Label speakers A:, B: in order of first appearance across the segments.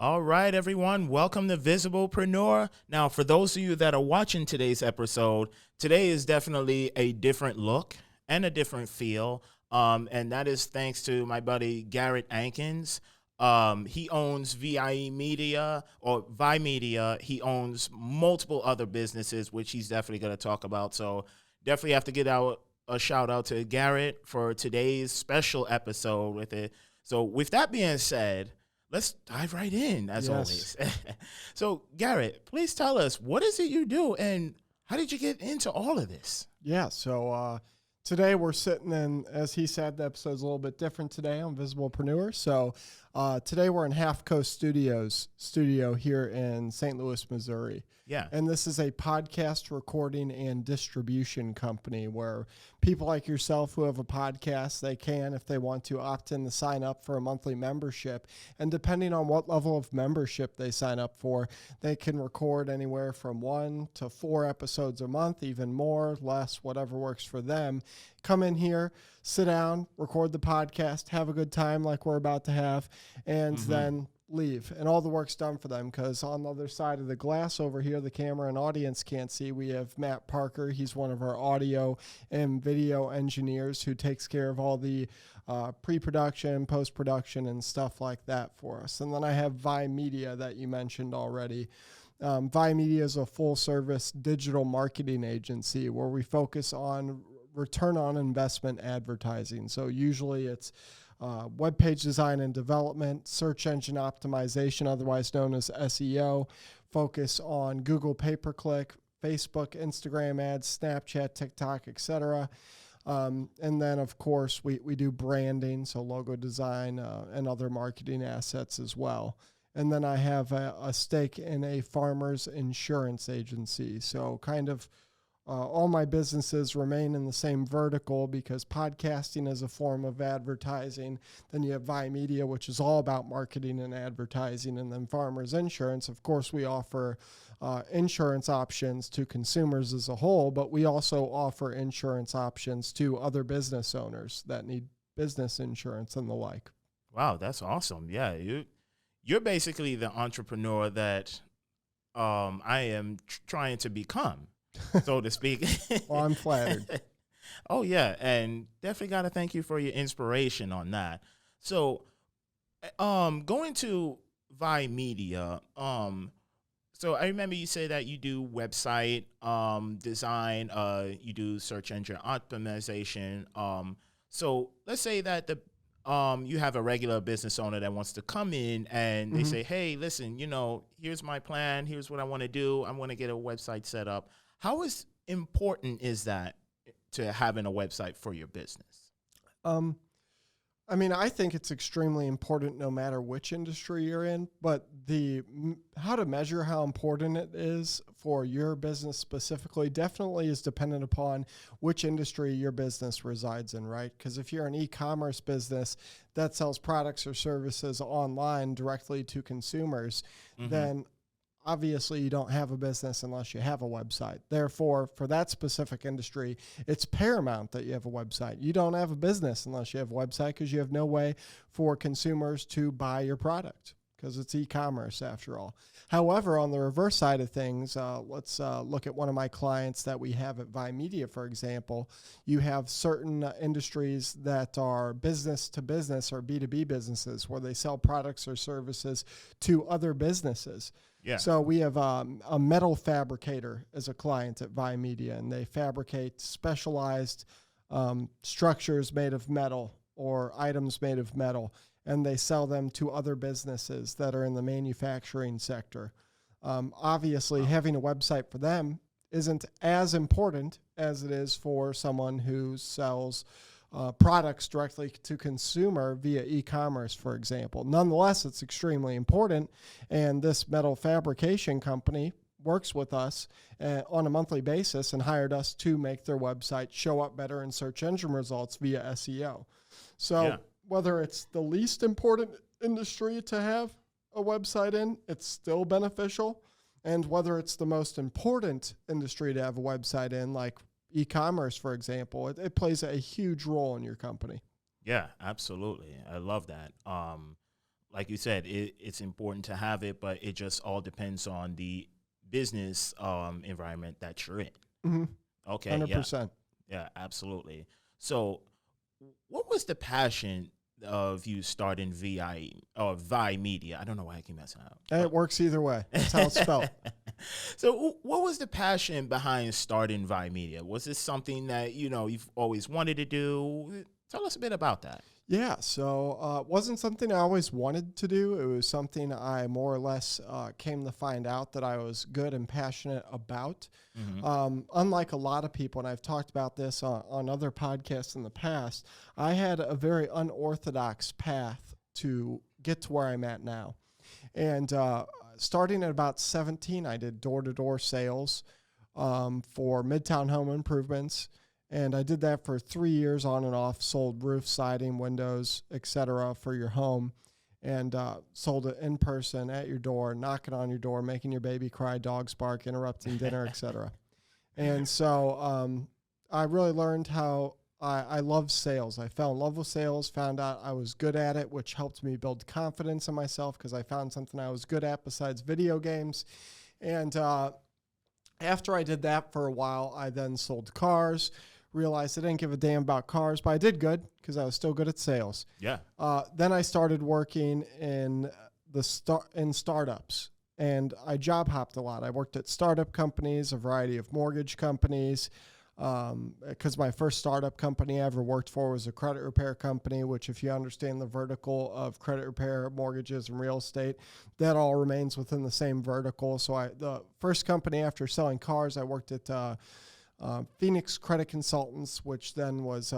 A: All right, everyone. Welcome to Visiblepreneur. Now, for those of you that are watching today's episode, today is definitely a different look and a different feel. And that is thanks to my buddy Garrett Atkins. He owns VIE Media or VIE Media. He owns multiple other businesses, which he's definitely going to talk about. So definitely have to get out a shout out to Garrett for today's special episode with it. So with that being said, let's dive right in, as always. So, Garrett, please tell us, what is it you do, and how did you get into all of this?
B: Yeah, so today we're sitting in, as he said, the episode's a little bit different today on Visiblepreneur. So today we're in Half Coast studio here in St. Louis, Missouri.
A: Yeah.
B: And this is a podcast recording and distribution company where people like yourself who have a podcast, they can, if they want to, opt in to sign up for a monthly membership. And depending on what level of membership they sign up for, they can record anywhere from 1 to 4 episodes a month, even more, less, whatever works for them. Come in here, sit down, record the podcast, have a good time like we're about to have, and then leave. And all the work's done for them because on the other side of the glass over here, the camera and audience can't see, we have Matt Parker. He's one of our audio and video engineers who takes care of all the pre-production, post-production, and stuff like that for us. And then I have VIE Media that you mentioned already. VIE Media is a full-service digital marketing agency where we focus on return on investment advertising. So usually it's web page design and development, search engine optimization, otherwise known as SEO, focus on Google pay-per-click, Facebook, Instagram ads, Snapchat, TikTok, etc. And then, of course, we do branding, so logo design and other marketing assets as well. And then I have a stake in a farmer's insurance agency, so kind of all my businesses remain in the same vertical because podcasting is a form of advertising. Then you have VIE Media, which is all about marketing and advertising. And then Farmers Insurance. Of course, we offer insurance options to consumers as a whole, but we also offer insurance options to other business owners that need business insurance and the like.
A: Wow, that's awesome. Yeah, you're basically the entrepreneur that I am trying to become, so to speak.
B: Well, I'm flattered.
A: Oh, yeah. And definitely got to thank you for your inspiration on that. So going to VIE Media, so I remember you say that you do website design, you do search engine optimization. So let's say that you have a regular business owner that wants to come in and they say, hey, listen, here's my plan. Here's what I want to do. I want to get a website set up. How important is that to having a website for your business?
B: I mean, I think it's extremely important no matter which industry you're in, but how to measure how important it is for your business specifically definitely is dependent upon which industry your business resides in, right? Because if you're an e-commerce business that sells products or services online directly to consumers, then obviously you don't have a business unless you have a website. Therefore, for that specific industry, it's paramount that you have a website. You don't have a business unless you have a website because you have no way for consumers to buy your product because it's e-commerce after all. However, on the reverse side of things, let's look at one of my clients that we have at VIE Media, for example. You have certain industries that are business to business or B2B businesses where they sell products or services to other businesses.
A: Yeah.
B: So we have a metal fabricator as a client at VIE Media, and they fabricate specialized structures made of metal or items made of metal, and they sell them to other businesses that are in the manufacturing sector. Obviously, having a website for them isn't as important as it is for someone who sells products directly to consumer via e-commerce, for example. Nonetheless, it's extremely important, and this metal fabrication company works with us on a monthly basis and hired us to make their website show up better in search engine results via SEO. So whether it's the least important industry to have a website in, it's still beneficial. And whether it's the most important industry to have a website in, like e-commerce, for example, it plays a huge role in your company.
A: Yeah, absolutely. I love that. like you said, it's important to have it, but it just all depends on the business environment that you're in.
B: Mm-hmm.
A: Okay,
B: 100%.
A: yeah, absolutely. So, what was the passion of you starting VIE or VIE Media? I don't know why I keep messing up.
B: It works either way. That's how it's spelled.
A: So, what was the passion behind starting VIE Media? Was this something that you've always wanted to do? Tell us a bit about that.
B: Yeah, so it wasn't something I always wanted to do. It was something I more or less came to find out that I was good and passionate about.
A: Mm-hmm.
B: Unlike a lot of people, and I've talked about this on other podcasts in the past, I had a very unorthodox path to get to where I'm at now. And starting at about 17, I did door-to-door sales for Midtown Home Improvements. And I did that for 3 years on and off, sold roof, siding, windows, etc. for your home, and sold it in person at your door, knocking on your door, making your baby cry, dogs bark, interrupting dinner, etc. And so I really learned how I love sales. I fell in love with sales, found out I was good at it, which helped me build confidence in myself because I found something I was good at besides video games. And after I did that for a while, I then sold cars. Realized I didn't give a damn about cars, but I did good because I was still good at sales.
A: Yeah.
B: Then I started working in startups, and I job hopped a lot. I worked at startup companies, a variety of mortgage companies, because my first startup company I ever worked for was a credit repair company, which if you understand the vertical of credit repair, mortgages, and real estate, that all remains within the same vertical. So the first company after selling cars, I worked at Phoenix Credit Consultants, which then was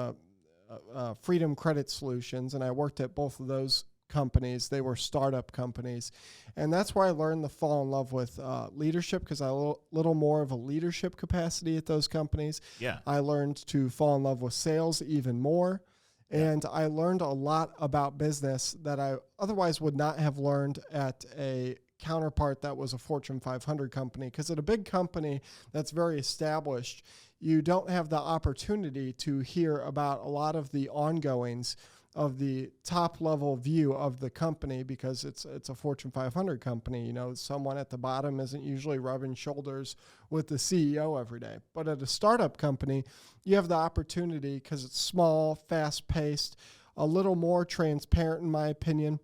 B: Freedom Credit Solutions, and I worked at both of those companies. They were startup companies, and that's where I learned to fall in love with leadership because I had a little more of a leadership capacity at those companies.
A: Yeah.
B: I learned to fall in love with sales even more, and I learned a lot about business that I otherwise would not have learned at a counterpart that was a Fortune 500 company, because at a big company that's very established, you don't have the opportunity to hear about a lot of the ongoings of the top level view of the company because it's a Fortune 500 company. Someone at the bottom isn't usually rubbing shoulders with the CEO every day. But at a startup company, you have the opportunity because it's small, fast paced, a little more transparent in my opinion.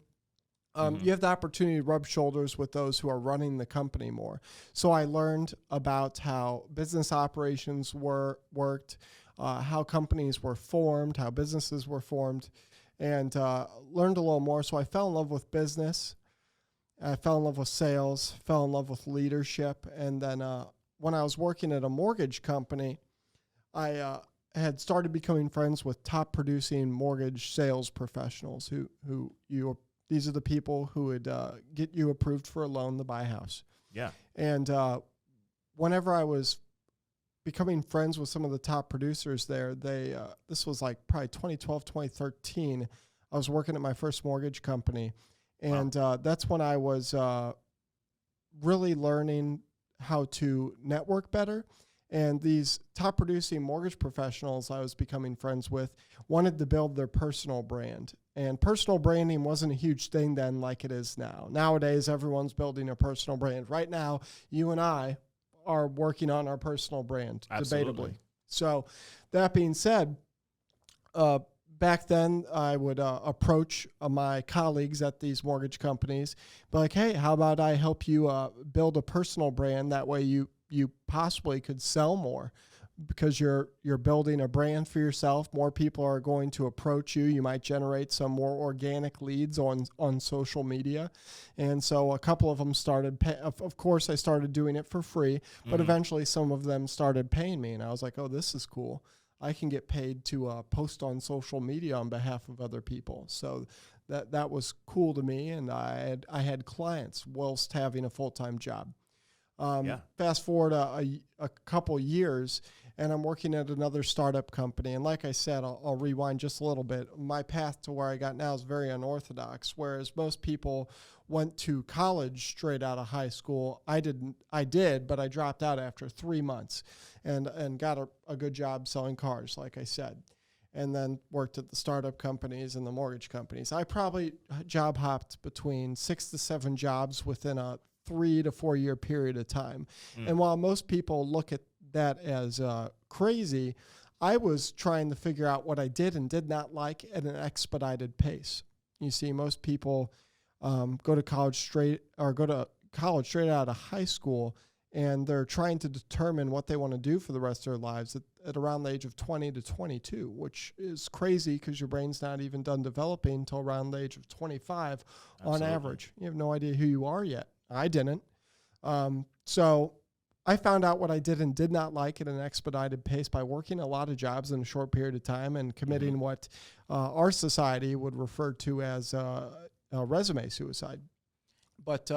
B: You have the opportunity to rub shoulders with those who are running the company more. So I learned about how business operations worked, how companies were formed, how businesses were formed, and learned a little more. So I fell in love with business. I fell in love with sales, fell in love with leadership. And then when I was working at a mortgage company, I had started becoming friends with top producing mortgage sales professionals these are the people who would get you approved for a loan to buy a house.
A: Yeah.
B: And whenever I was becoming friends with some of the top producers there, this was like probably 2012, 2013. I was working at my first mortgage company. And that's when I was really learning how to network better. And these top producing mortgage professionals I was becoming friends with wanted to build their personal brand. And personal branding wasn't a huge thing then like it is now. Nowadays, everyone's building a personal brand. Right now, you and I are working on our personal brand,
A: Absolutely.
B: debatably. So that being said, back then I would approach my colleagues at these mortgage companies, be like, hey, how about I help you build a personal brand? That way you possibly could sell more because you're building a brand for yourself. More people are going to approach you. You might generate some more organic leads on social media. And so a couple of them started, of course, I started doing it for free, but eventually some of them started paying me. And I was like, oh, this is cool. I can get paid to post on social media on behalf of other people. So that was cool to me. And I had clients whilst having a full-time job. Fast forward a couple years, and I'm working at another startup company. And like I said, I'll rewind just a little bit. My path to where I got now is very unorthodox, whereas most people went to college straight out of high school. I did, but I dropped out after 3 months and got a good job selling cars, like I said. and then worked at the startup companies and the mortgage companies. I probably job hopped between 6 to 7 jobs within a 3 to 4 year period of time. And while most people look at that as crazy, I was trying to figure out what I did and did not like at an expedited pace. You see, most people go to college straight out of high school, and they're trying to determine what they want to do for the rest of their lives at around the age of 20 to 22, which is crazy because your brain's not even done developing until around the age of 25 on average. You have no idea who you are yet. I didn't. So I found out what I did and did not like at an expedited pace by working a lot of jobs in a short period of time and committing what our society would refer to as resume suicide. But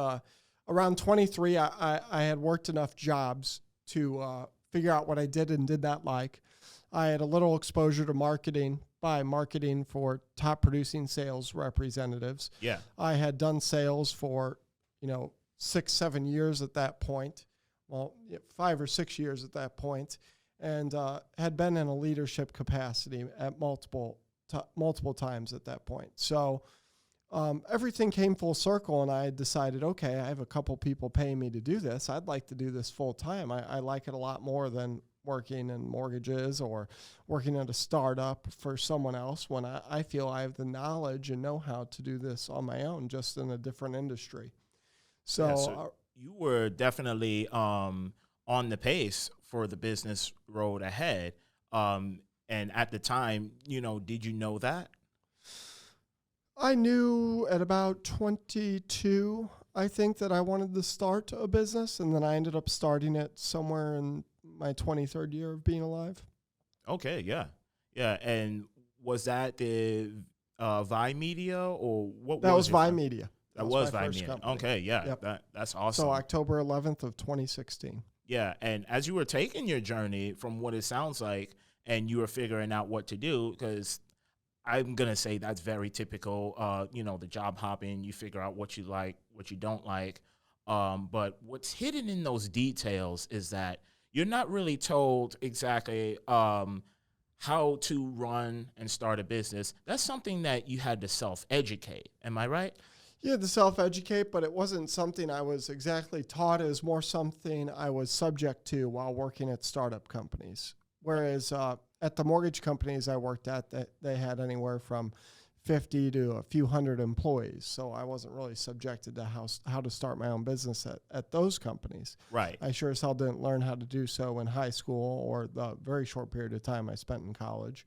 B: around 23, I had worked enough jobs to figure out what I did and did not like. I had a little exposure to marketing by marketing for top producing sales representatives.
A: Yeah.
B: I had done sales for, 6-7 years at that point. Well, 5 or 6 years at that point, and had been in a leadership capacity at multiple times at that point. So everything came full circle, and I decided, okay, I have a couple people paying me to do this. I'd like to do this full time. I like it a lot more than working in mortgages or working at a startup for someone else when I feel I have the knowledge and know-how to do this on my own, just in a different industry. So
A: you were definitely on the pace for the business road ahead. And at the time, did you know that?
B: I knew at about 22, I think, that I wanted to start a business, and then I ended up starting it somewhere in my 23rd year of being alive.
A: Okay, yeah. Yeah, and was that the VIE Media, or what?
B: That was VIE Media.
A: That was VIE Media. Okay, yeah,
B: Yep.
A: That's awesome.
B: So October 11th of 2016.
A: Yeah, and as you were taking your journey, from what it sounds like, and you were figuring out what to do, because I'm going to say that's very typical, the job hopping, you figure out what you like, what you don't like. But what's hidden in those details is that you're not really told exactly how to run and start a business. That's something that you had to self-educate. Am I right?
B: Yeah, to self-educate, but it wasn't something I was exactly taught. It was more something I was subject to while working at startup companies. Whereas at the mortgage companies I worked at, they had anywhere from 50 to a few hundred employees. So I wasn't really subjected to how to start my own business at those companies.
A: Right.
B: I sure as hell didn't learn how to do so in high school or the very short period of time I spent in college.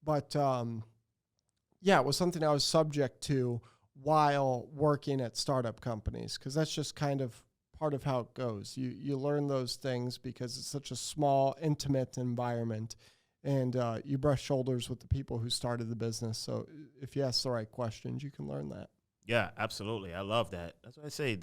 B: But it was something I was subject to while working at startup companies, because that's just kind of part of how it goes. You learn those things because it's such a small, intimate environment, and you brush shoulders with the people who started the business. So if you ask the right questions, you can learn that.
A: Yeah, absolutely. I love that. That's what I say.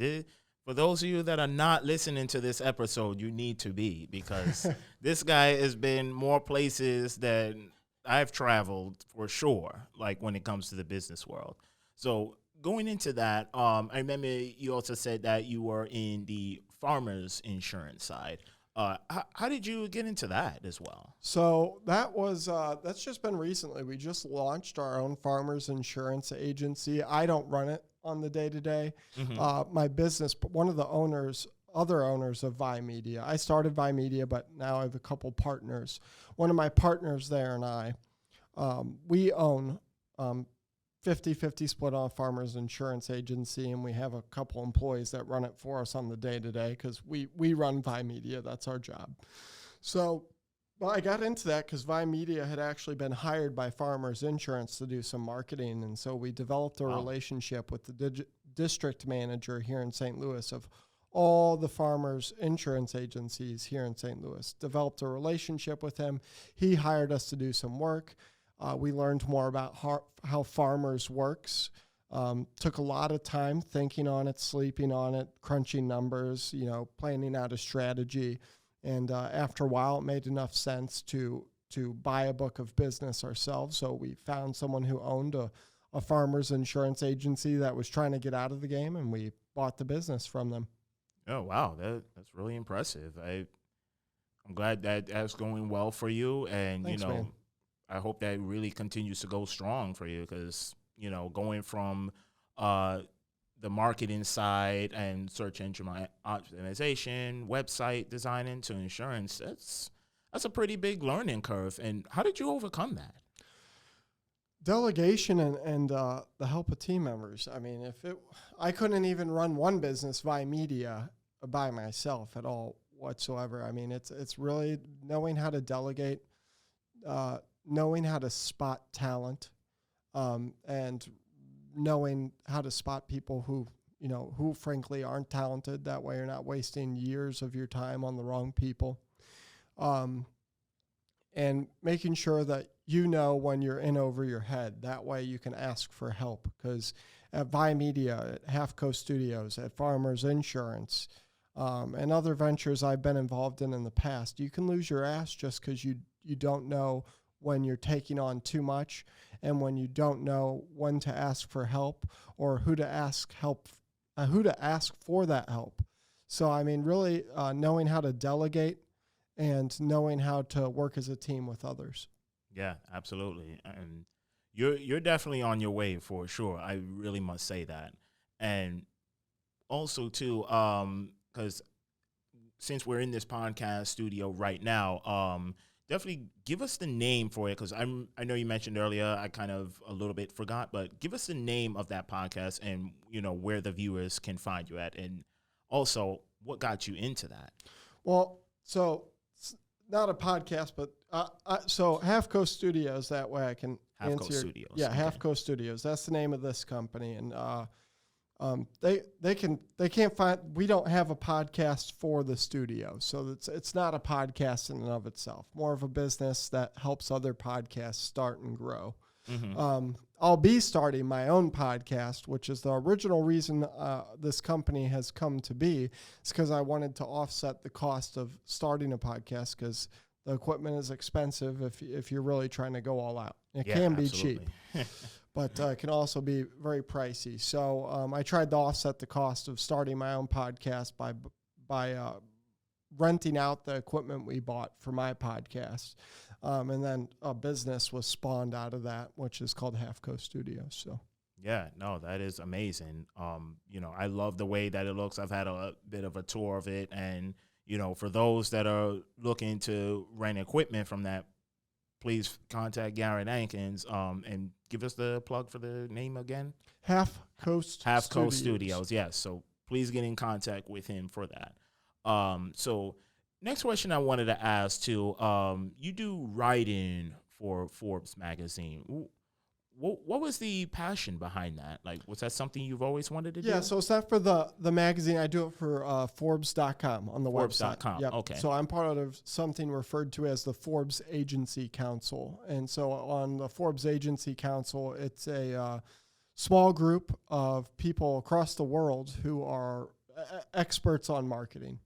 A: For those of you that are not listening to this episode, you need to be, because this guy has been more places than I've traveled for sure, like when it comes to the business world. So going into that, I remember you also said that you were in the farmers insurance side. How did you get into that as well?
B: So that's just been recently. We just launched our own farmers insurance agency. I don't run it on the day-to-day. My business, one of the other owners of VIE Media. I started VIE Media, but now I have a couple partners. One of my partners there and I, we own 50-50 split on farmers insurance agency, and we have a couple employees that run it for us on the day-to-day because we run VIE Media. That's our job. So I got into that because VIE Media had actually been hired by Farmers Insurance to do some marketing, and so we developed a relationship with the district manager here in St. Louis of all the farmers insurance agencies here in St. Louis. Developed a relationship with him. He hired us to do some work. We learned more about how farmers works. Took a lot of time thinking on it, sleeping on it, crunching numbers, planning out a strategy. And after a while, it made enough sense to buy a book of business ourselves. So we found someone who owned a farmers insurance agency that was trying to get out of the game, and we bought the business from them.
A: Oh, wow. That's really impressive. I'm glad that that's going well for you. And,
B: Thanks, man.
A: I hope that really continues to go strong for you because, going from the marketing side and search engine optimization, website designing to insurance, that's a pretty big learning curve. And how did you overcome that?
B: Delegation and the help of team members. I mean, I couldn't even run one business, VIE Media, by myself at all whatsoever. I mean, it's really knowing how to delegate, knowing how to spot talent, and knowing how to spot people who frankly aren't talented. That way you're not wasting years of your time on the wrong people. And making sure that when you're in over your head. That way you can ask for help, because at VIE Media, at Half Coast Studios, at Farmers Insurance, and other ventures I've been involved in the past, you can lose your ass just because you don't know when you're taking on too much, and when you don't know when to ask for help or who to ask for that help. So, I mean, really knowing how to delegate and knowing how to work as a team with others.
A: Yeah, absolutely. And you're definitely on your way for sure. I really must say that. And also too, because since we're in this podcast studio right now, definitely give us the name for it, because I know you mentioned earlier, I kind of a little bit forgot, but give us the name of that podcast and where the viewers can find you at, and also what got you into that.
B: Well, so it's not a podcast, but so Half Coast Studios. That way I can
A: Half Coast Studios.
B: Yeah, okay. Half Coast Studios. That's the name of this company, and they can't find. We don't have a podcast for the studio, so it's not a podcast in and of itself. More of a business that helps other podcasts start and grow. Mm-hmm. I'll be starting my own podcast, which is the original reason this company has come to be. It's because I wanted to offset the cost of starting a podcast, because the equipment is expensive if you're really trying to go all out. It can be cheap, but it can also be very pricey. So I tried to offset the cost of starting my own podcast by renting out the equipment we bought for my podcast. And then a business was spawned out of that, which is called Half Coast Studios. So,
A: yeah, no, that is amazing. I love the way that it looks. I've had a bit of a tour of it, and for those that are looking to rent equipment from that, please contact Garrett Atkins. And give us the plug for the name again.
B: Half Coast
A: Studios. Yes. So please get in contact with him for that. So. Next question I wanted to ask too. You do writing for Forbes magazine. What was the passion behind that? Like, was that something you've always wanted to do?
B: Yeah, so it's not for the magazine. I do it for Forbes.com on the website.
A: Forbes.com. Yep. Okay.
B: So I'm part of something referred to as the Forbes Agency Council. And so on the Forbes Agency Council, it's a small group of people across the world who are experts on marketing.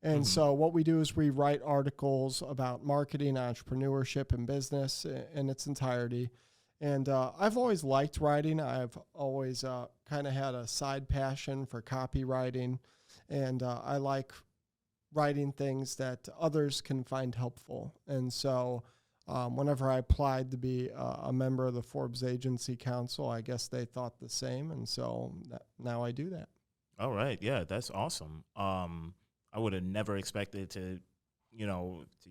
B: And so what we do is we write articles about marketing, entrepreneurship, and business in its entirety. And I've always liked writing. I've always kind of had a side passion for copywriting. And I like writing things that others can find helpful. And so whenever I applied to be a member of the Forbes Agency Council, I guess they thought the same. And so now I do that.
A: All right. Yeah, that's awesome. I would have never expected to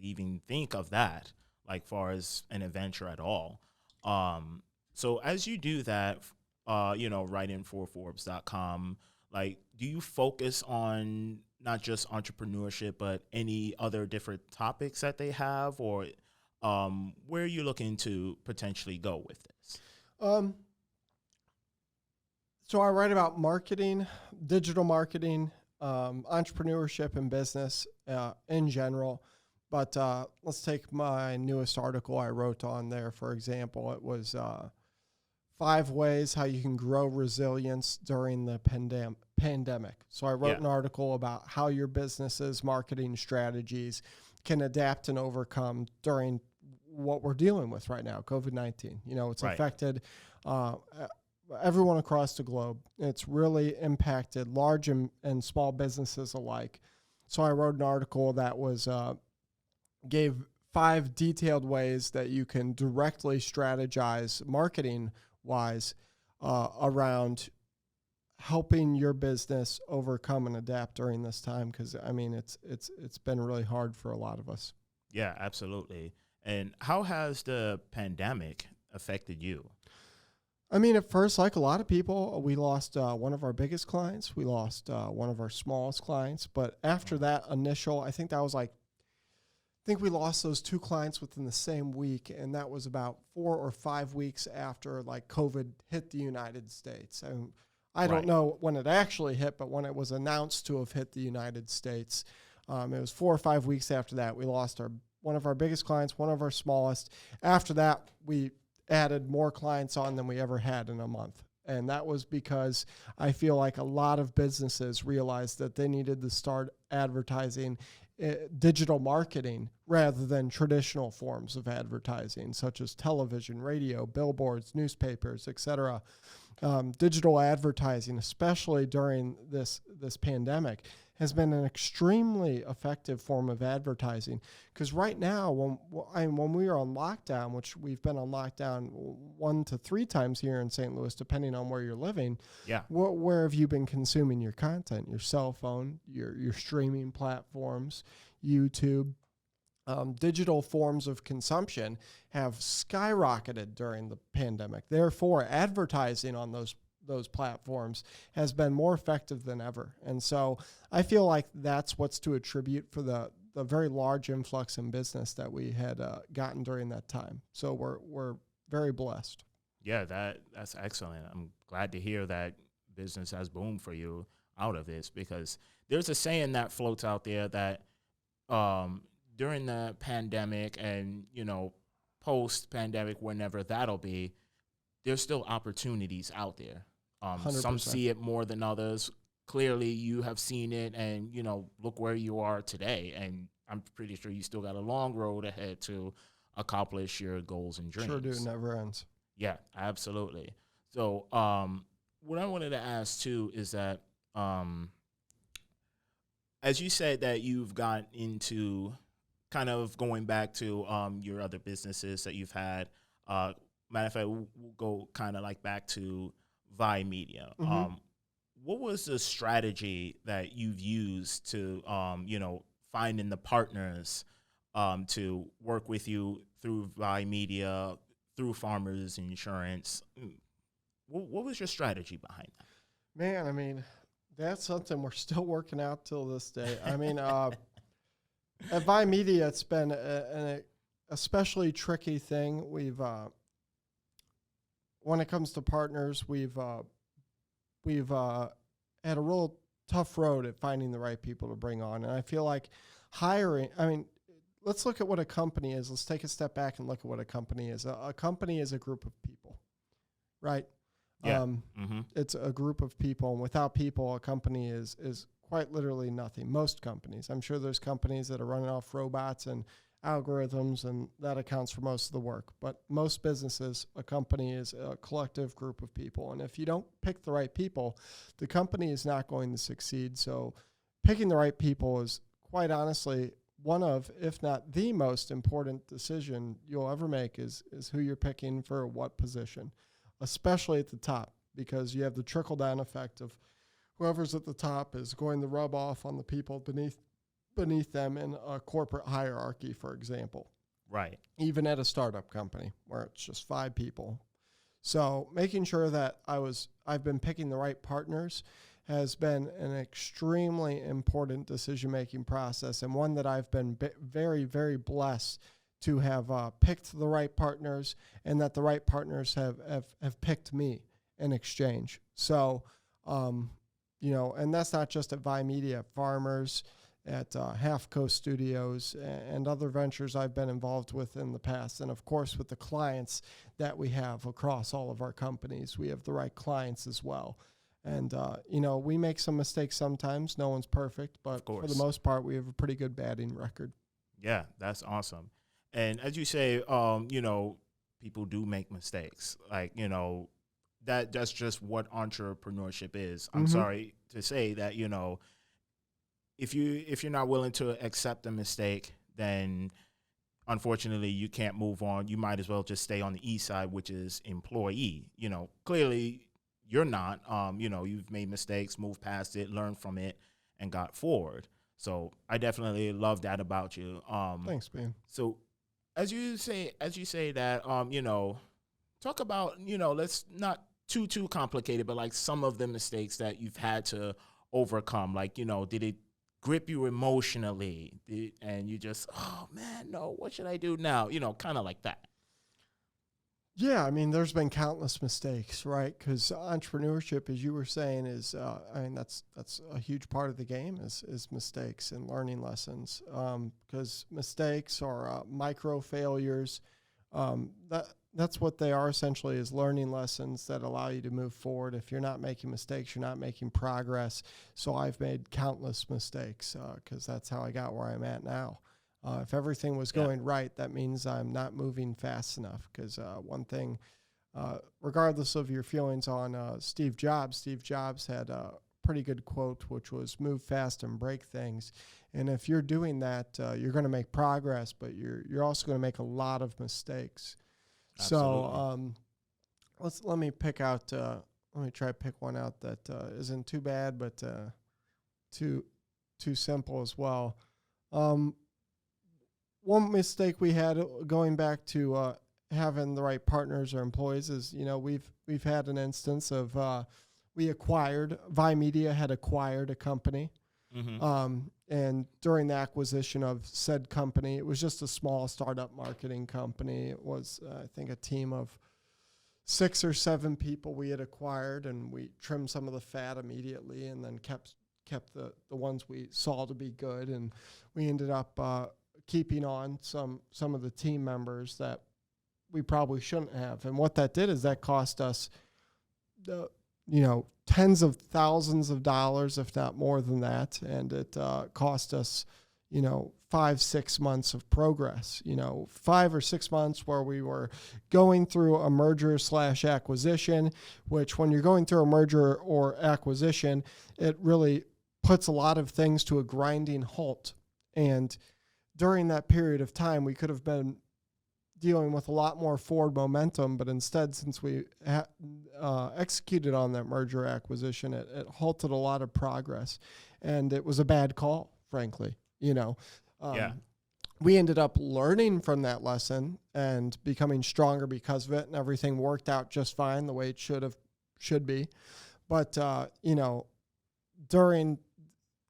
A: even think of that, like far as an adventure at all. So as you do that, writing for Forbes.com, like, do you focus on not just entrepreneurship, but any other different topics that they have, or where are you looking to potentially go with this?
B: So I write about marketing, digital marketing, entrepreneurship and business in general. But let's take my newest article I wrote on there, for example. It was 5 ways how you can grow resilience during the pandemic. So I wrote an article about how your business's marketing strategies can adapt and overcome during what we're dealing with right now, COVID-19. It's affected everyone across the globe. It's really impacted large and small businesses alike. So I wrote an article that was gave 5 detailed ways that you can directly strategize marketing wise around helping your business overcome and adapt during this time. Cause I mean, it's been really hard for a lot of us.
A: Yeah, absolutely. And how has the pandemic affected you?
B: I mean, at first, like a lot of people, we lost one of our biggest clients. We lost one of our smallest clients. But after that initial, I think we lost those 2 clients within the same week. And that was about 4 or 5 weeks after like COVID hit the United States. And I don't know when it actually hit, but when it was announced to have hit the United States, it was 4 or 5 weeks after that. We lost one of our biggest clients, one of our smallest. After that, we added more clients on than we ever had in a month. And that was because I feel like a lot of businesses realized that they needed to start advertising digital marketing rather than traditional forms of advertising, such as television, radio, billboards, newspapers, etc. Digital advertising, especially during this pandemic, has been an extremely effective form of advertising. Because right now, when we are on lockdown, which we've been on lockdown 1 to 3 times here in St. Louis, depending on where you're living, where have you been consuming your content? Your cell phone, your streaming platforms, YouTube. Digital forms of consumption have skyrocketed during the pandemic. Therefore, advertising on those platforms has been more effective than ever. And so I feel like that's what's to attribute for the very large influx in business that we had gotten during that time. So we're very blessed.
A: Yeah, that's excellent. I'm glad to hear that business has boomed for you out of this, because there's a saying that floats out there that during the pandemic and, post-pandemic, whenever that'll be, there's still opportunities out there.
B: 100%.
A: Some see it more than others. Clearly, you have seen it, and, look where you are today. And I'm pretty sure you still got a long road ahead to accomplish your goals and dreams.
B: Sure do. Never ends.
A: Yeah, absolutely. So what I wanted to ask, too, is that as you said that you've got into kind of going back to your other businesses that you've had, matter of fact, we'll go kind of like back to VIE Media.
B: Mm-hmm.
A: What was the strategy that you've used to, finding the partners to work with you through VIE Media, through Farmers Insurance? What was your strategy behind that?
B: Man, I mean, that's something we're still working out till this day. I mean, at VIE Media, it's been an especially tricky thing. We've when it comes to partners, we've had a real tough road at finding the right people to bring on. And I feel like hiring, I mean, let's look at what a company is. Let's take a step back and look at what a company is. A company is a group of people, right?
A: Yeah.
B: It's a group of people, and without people, a company is quite literally nothing. Most companies. I'm sure there's companies that are running off robots and algorithms, and that accounts for most of the work. But most businesses, a company is a collective group of people. And if you don't pick the right people, the company is not going to succeed. So picking the right people is quite honestly one of, if not the most important decision you'll ever make is who you're picking for what position, especially at the top, because you have the trickle-down effect of whoever's at the top is going to rub off on the people beneath them in a corporate hierarchy, for example.
A: Right.
B: Even at a startup company where it's just 5 people. So making sure that I've been picking the right partners has been an extremely important decision-making process, and one that I've been very, very blessed to have picked the right partners, and that the right partners have picked me in exchange. So, and that's not just at VIE Media, Farmers, at Half Coast Studios, and other ventures I've been involved with in the past. And of course, with the clients that we have across all of our companies, we have the right clients as well. And, we make some mistakes sometimes. No one's perfect, but for the most part, we have a pretty good batting record.
A: Yeah, that's awesome. And as you say, people do make mistakes. Like, that's just what entrepreneurship is. I'm sorry to say that, if you're not willing to accept a mistake, then unfortunately you can't move on. You might as well just stay on the E side, which is employee. Clearly you're not. You've made mistakes, moved past it, learned from it, and got forward. So I definitely love that about you.
B: Thanks, man.
A: So as you say that, talk about, let's not too complicated, but like some of the mistakes that you've had to overcome. Like, did it grip you emotionally? And you just, oh man, no, what should I do now? Kind of like that.
B: Yeah, I mean, there's been countless mistakes, right? Because entrepreneurship, as you were saying, is that's a huge part of the game is mistakes and learning lessons. Because mistakes or micro failures, that's what they are essentially, is learning lessons that allow you to move forward. If you're not making mistakes, you're not making progress. So I've made countless mistakes because that's how I got where I'm at now. If everything was going right, that means I'm not moving fast enough. Because one thing, regardless of your feelings on Steve Jobs had a pretty good quote, which was "Move fast and break things." And if you're doing that, you're going to make progress, but you're also going to make a lot of mistakes.
A: Absolutely.
B: So let me try to pick one out that isn't too bad, but too simple as well. One mistake we had going back to having the right partners or employees is, we've had an instance of VIE Media had acquired a company.
A: Mm-hmm.
B: And during the acquisition of said company, it was just a small startup marketing company. It was, I think, a team of 6 or 7 people we had acquired, and we trimmed some of the fat immediately and then kept the ones we saw to be good. And we ended up keeping on some of the team members that we probably shouldn't have. And what that did is that cost us tens of thousands of dollars, if not more than that. And it cost us, 5-6 months of progress, 5 or 6 months where we were going through a merger/acquisition, which when you're going through a merger or acquisition, it really puts a lot of things to a grinding halt. And during that period of time, we could have been dealing with a lot more forward momentum, but instead, since we executed on that merger acquisition, it halted a lot of progress, and it was a bad call, frankly. We ended up learning from that lesson and becoming stronger because of it, and everything worked out just fine the way it should be. But during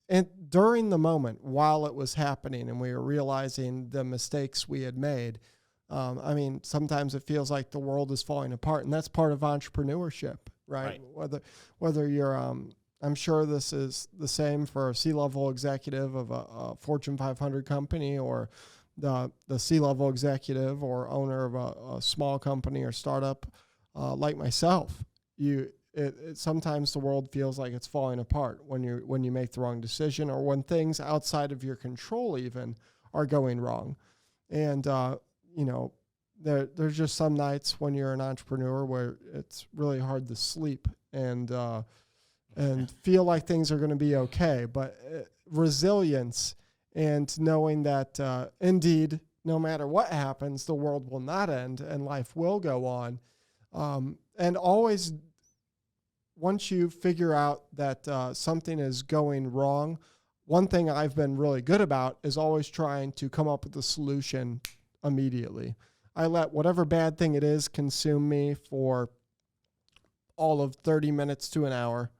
B: the moment while it was happening and we were realizing the mistakes we had made, sometimes it feels like the world is falling apart, and that's part of entrepreneurship, right? Whether you're, I'm sure this is the same for a C-level executive of a Fortune 500 company, or the C-level executive or owner of a small company or startup like myself. Sometimes the world feels like it's falling apart when you make the wrong decision, or when things outside of your control even are going wrong. And there's just some nights when you're an entrepreneur where it's really hard to sleep and feel like things are going to be okay. But resilience and knowing that indeed, no matter what happens, the world will not end and life will go on. And always, once you figure out that something is going wrong, one thing I've been really good about is always trying to come up with a solution immediately. I let whatever bad thing it is consume me for all of 30 minutes to an hour,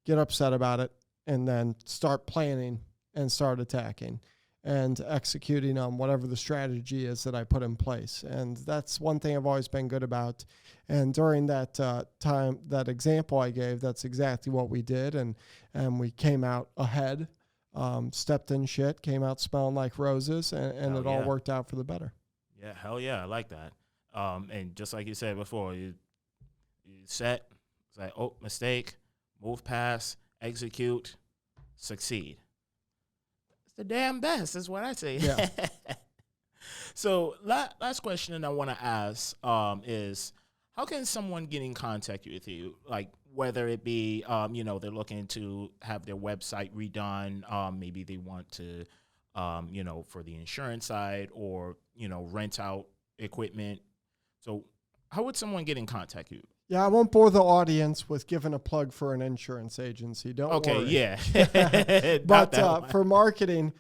B: get upset about it, and then start planning and start attacking and executing on whatever the strategy is that I put in place. And that's one thing I've always been good about. And during that time, that example I gave, that's exactly what we did. And we came out ahead, stepped in shit, came out smelling like roses, and it all worked out for the better.
A: Yeah, hell yeah, I like that. And just like you said before, you set, it's like, oh, mistake, move past, execute, succeed. It's the damn best, is what I say.
B: Yeah.
A: So last question I want to ask is, how can someone get in contact with you? Like, whether it be, they're looking to have their website redone, maybe they want to for the insurance side or, rent out equipment. So how would someone get in contact with you?
B: Yeah, I won't bore the audience with giving a plug for an insurance agency. Don't worry.
A: Yeah.
B: But for marketing,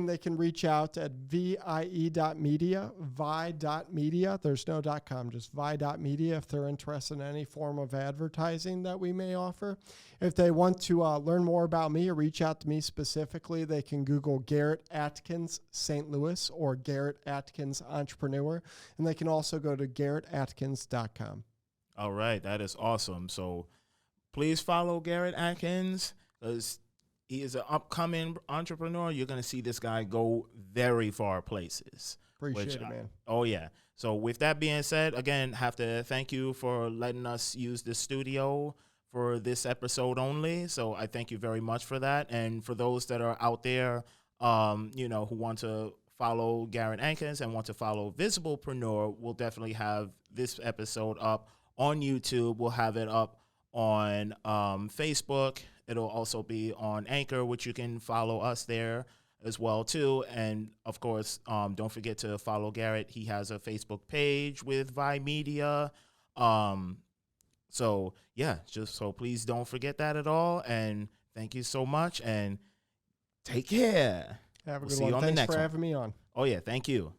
B: they can reach out at VIE.media, VIE.media. There's no .com, just VIE.media if they're interested in any form of advertising that we may offer. If they want to learn more about me or reach out to me specifically, they can Google Garrett Atkins St. Louis or Garrett Atkins Entrepreneur, and they can also go to GarrettAtkins.com.
A: All right, that is awesome. So please follow Garrett Atkins because he is an upcoming entrepreneur. You're going to see this guy go very far places.
B: Appreciate it, man.
A: Oh, yeah. So with that being said, again, have to thank you for letting us use the studio for this episode only. So I thank you very much for that. And for those that are out there, who want to follow Garrett Atkins and want to follow Visiblepreneur, we'll definitely have this episode up on YouTube. We'll have it up on Facebook. It'll also be on Anchor, which you can follow us there as well too. And of course, don't forget to follow Garrett. He has a Facebook page with VIE Media. So please don't forget that at all. And thank you so much and take care.
B: Have a
A: We'll
B: good
A: see you
B: one.
A: on the
B: Thanks
A: next
B: for
A: one.
B: having me on.
A: Oh yeah, thank you.